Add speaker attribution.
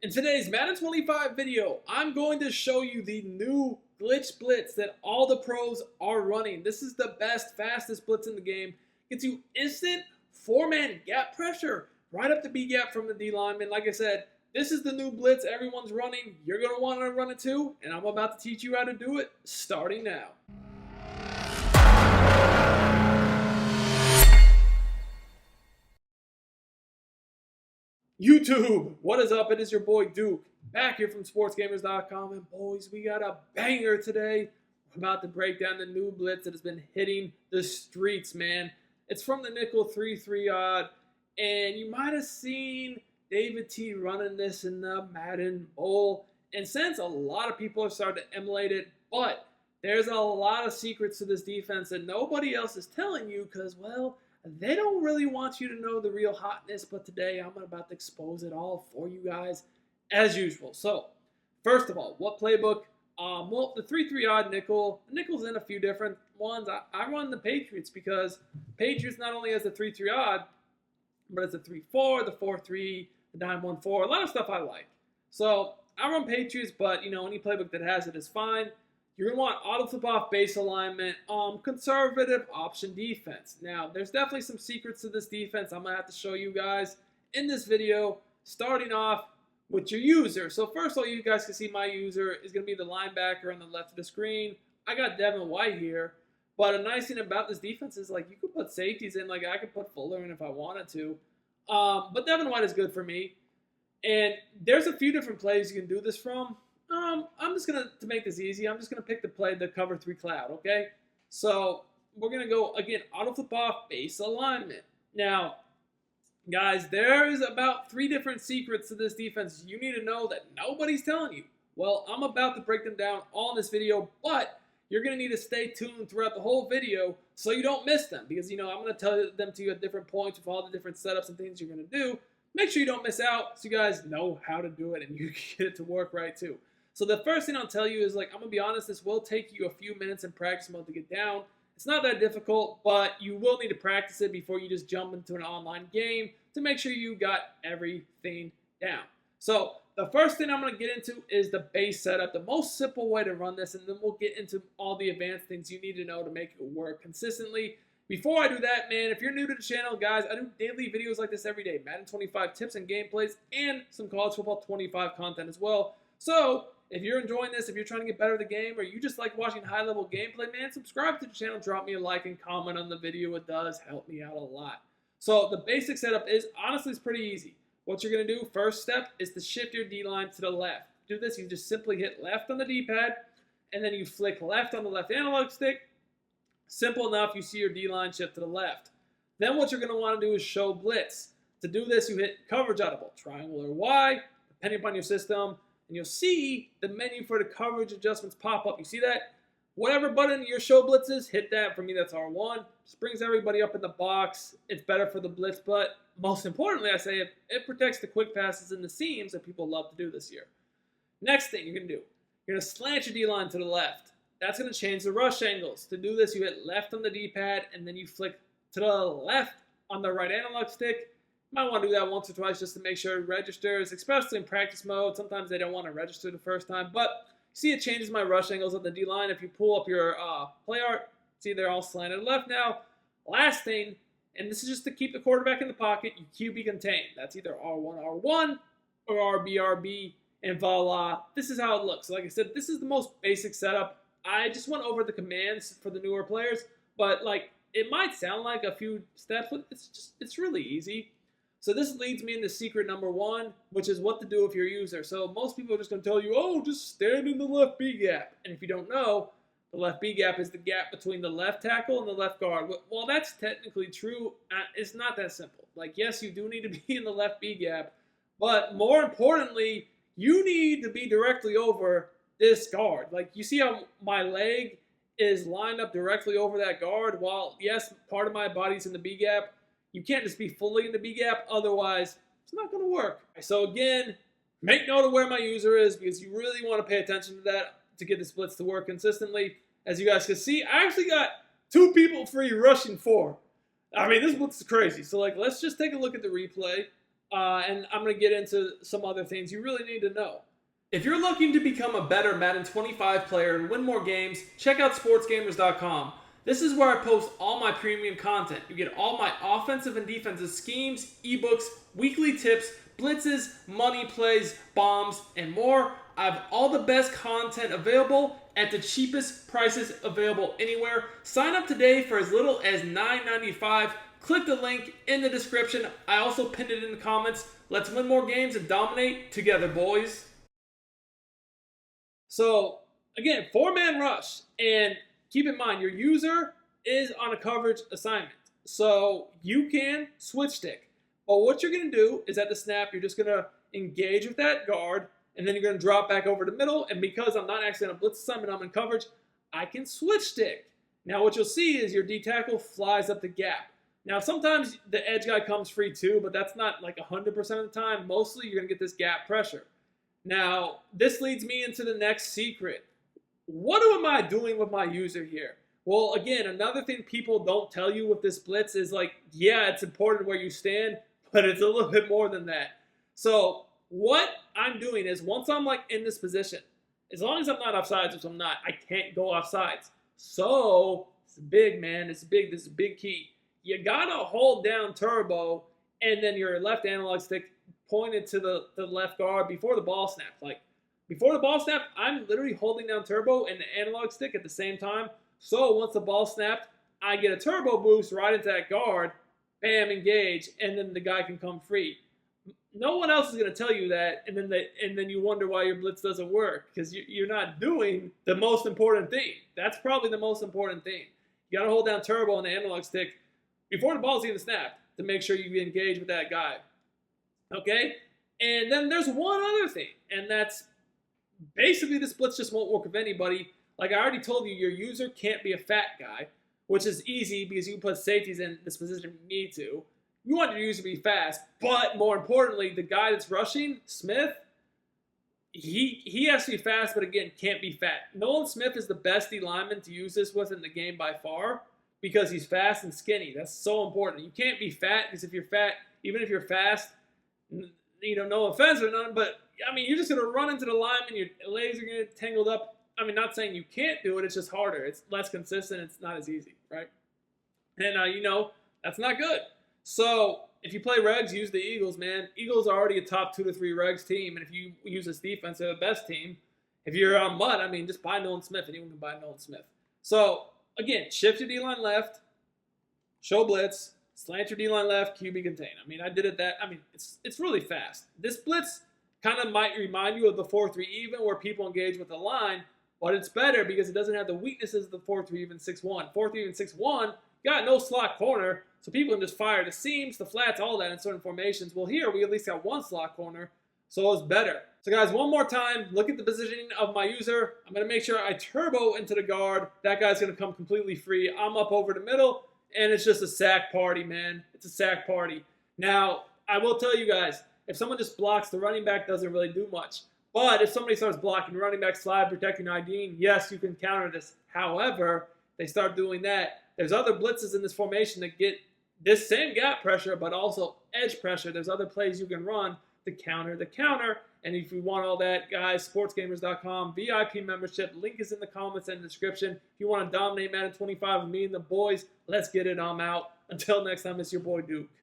Speaker 1: In today's Madden 25 video, I'm going to show you the new glitch blitz that all the pros are running. This is the best, fastest blitz in the game. Gets you instant four-man gap pressure right up the B gap from the D lineman. Like I said, this is the new blitz everyone's running. You're going to want to run it too, and I'm about to teach you how to do it starting now. YouTube, what is up? It is your boy Duke, back here from sportsgamers.com, and boys, we got a banger today. We're about to break down the new blitz that has been hitting the streets, man. It's from the nickel 3-3 odd, and you might have seen David T running this in the Madden Bowl, and since a lot of people have started to emulate it, but there's a lot of secrets to this defense that nobody else is telling you because, well, they don't really want you to know the real hotness, but today I'm about to expose it all for you guys as usual. So, first of all, what playbook? Well, the 3-3 odd nickel. The nickel's in a few different ones. I run the Patriots because Patriots not only has the 3-3 odd, but it's a 3-4, the 4-3, the 9-1-4, a lot of stuff I like. So, I run Patriots, but, any playbook that has it is fine. You're going to want auto flip off base alignment, conservative option defense. Now, there's definitely some secrets to this defense I'm going to have to show you guys in this video, starting off with your user. So first of all, you guys can see my user is going to be the linebacker on the left of the screen. I got Devin White here, but a nice thing about this defense is you could put safeties in, I could put Fuller in if I wanted to. But Devin White is good for me. And there's a few different plays you can do this from. I'm just going to make this easy, I'm just going to pick the cover 3 cloud, okay? So we're going to go, again, auto flip off base alignment. Now, guys, there is about 3 different secrets to this defense you need to know that nobody's telling you. Well, I'm about to break them down all in this video, but you're going to need to stay tuned throughout the whole video so you don't miss them because, I'm going to tell them to you at different points with all the different setups and things you're going to do. Make sure you don't miss out so you guys know how to do it and you get it to work right too. So the first thing I'll tell you is, I'm going to be honest, this will take you a few minutes in practice mode to get down. It's not that difficult, but you will need to practice it before you just jump into an online game to make sure you got everything down. So the first thing I'm going to get into is the base setup, the most simple way to run this, and then we'll get into all the advanced things you need to know to make it work consistently. Before I do that, man, if you're new to the channel, guys, I do daily videos like this every day. Madden 25 tips and gameplays and some college football 25 content as well. So if you're enjoying this, if you're trying to get better at the game, or you just like watching high-level gameplay, man, subscribe to the channel, drop me a like, and comment on the video. It does help me out a lot. So the basic setup is, honestly, it's pretty easy. What you're going to do, first step, is to shift your D-line to the left. To do this, you just simply hit left on the D-pad, and then you flick left on the left analog stick. Simple enough, you see your D-line shift to the left. Then what you're going to want to do is show blitz. To do this, you hit coverage audible, triangle or Y, depending upon your system. And you'll see the menu for the coverage adjustments pop up. You see that? Whatever button your show blitz is, hit that. For me, that's R1. Just brings everybody up in the box. It's better for the blitz, but most importantly, I say it protects the quick passes and the seams that people love to do this year. Next thing you're going to do, you're going to slant your D-line to the left. That's going to change the rush angles. To do this, you hit left on the D-pad, and then you flick to the left on the right analog stick. You might want to do that once or twice just to make sure it registers, especially in practice mode. Sometimes they don't want to register the first time, but see it changes my rush angles on the D-line. If you pull up your play art, see they're all slanted left now. Last thing, and this is just to keep the quarterback in the pocket, you QB contain. That's either R1, R1, or RB, RB, and voila. This is how it looks. Like I said, this is the most basic setup. I just went over the commands for the newer players, but it might sound like a few steps, but it's really easy. So this leads me into secret number 1, which is what to do with your user. So most people are just going to tell you, oh, just stand in the left B gap. And if you don't know, the left B gap is the gap between the left tackle and the left guard. While that's technically true, it's not that simple. Yes, you do need to be in the left B gap, but more importantly, you need to be directly over this guard. You see how my leg is lined up directly over that guard? While, yes, part of my body's in the B gap, you can't just be fully in the B gap, otherwise it's not going to work. So again, make note of where my user is because you really want to pay attention to that to get the splits to work consistently. As you guys can see, I actually got 2 people free rushing 4. I mean, this blitz is crazy. So let's just take a look at the replay. and I'm going to get into some other things you really need to know. If you're looking to become a better Madden 25 player and win more games, check out sportsgamers.com. This is where I post all my premium content. You get all my offensive and defensive schemes, ebooks, weekly tips, blitzes, money plays, bombs, and more. I have all the best content available at the cheapest prices available anywhere. Sign up today for as little as $9.95. Click the link in the description. I also pinned it in the comments. Let's win more games and dominate together, boys. So, again, 4-man rush. And keep in mind, your user is on a coverage assignment. So, you can switch stick. But what you're going to do is at the snap, you're just going to engage with that guard. And then you're going to drop back over the middle. And because I'm not actually on a blitz assignment, I'm in coverage, I can switch stick. Now, what you'll see is your D tackle flies up the gap. Now, sometimes the edge guy comes free too, but that's not like 100% of the time. Mostly, you're going to get this gap pressure. Now, this leads me into the next secret. What am I doing with my user here? Well, again, another thing people don't tell you with this blitz is like, yeah, it's important where you stand, but it's a little bit more than that. So what I'm doing is once I'm like in this position, as long as I'm not offsides, which I'm not, I can't go offsides. So it's big, man. It's big. This is a big key. You got to hold down turbo and then your left analog stick pointed to the left guard before the ball snaps. Like before the ball snap, I'm literally holding down turbo and the analog stick at the same time. So once the ball snapped, I get a turbo boost right into that guard, bam, engage, and then the guy can come free. No one else is going to tell you that, and then you wonder why your blitz doesn't work because you're not doing the most important thing. That's probably the most important thing. You got to hold down turbo on the analog stick before the ball's even snapped to make sure you engage with that guy. Okay? And then there's one other thing, and that's basically this blitz just won't work with anybody. Like I already told you, your user can't be a fat guy, which is easy because you can put safeties in this position if you need to. You want your user to be fast, but more importantly, the guy that's rushing, Smith, he has to be fast, but again, can't be fat. Nolan Smith is the best D lineman to use this with in the game by far because he's fast and skinny. That's so important. You can't be fat because if you're fat, even if you're fast, you know, no offense or nothing, but I mean, you're just going to run into the lineman, your legs are going to get tangled up. I mean, not saying you can't do it, it's just harder. It's less consistent, it's not as easy, right? And, you know, that's not good. So if you play regs, use the Eagles, man. Eagles are already a top 2 to 3 regs team, and if you use this defense, they're the best team. If you're on mud, I mean, just buy Nolan Smith. Anyone can buy Nolan Smith. So, again, shift your D-line left, show blitz, slant your D-line left, QB contain. I mean, I did it that. I mean, it's really fast. This blitz kind of might remind you of the 4-3 even where people engage with the line, but it's better because it doesn't have the weaknesses of the 4-3 even 6-1. 4-3 even 6-1, got no slot corner, so people can just fire the seams, the flats, all that in certain formations. Well, here we at least got one slot corner, so it's better. So guys, one more time, look at the positioning of my user. I'm going to make sure I turbo into the guard. That guy's going to come completely free. I'm up over the middle, and it's just a sack party, man. It's a sack party. Now, I will tell you guys, if someone just blocks, the running back doesn't really do much. But if somebody starts blocking, running back slide, protecting IDing, yes, you can counter this. However, they start doing that. There's other blitzes in this formation that get this same gap pressure, but also edge pressure. There's other plays you can run to counter the counter. And if you want all that, guys, sportsgamers.com, VIP membership. Link is in the comments and the description. If you want to dominate Madden 25 with me and the boys, let's get it. I'm out. Until next time, it's your boy Duke.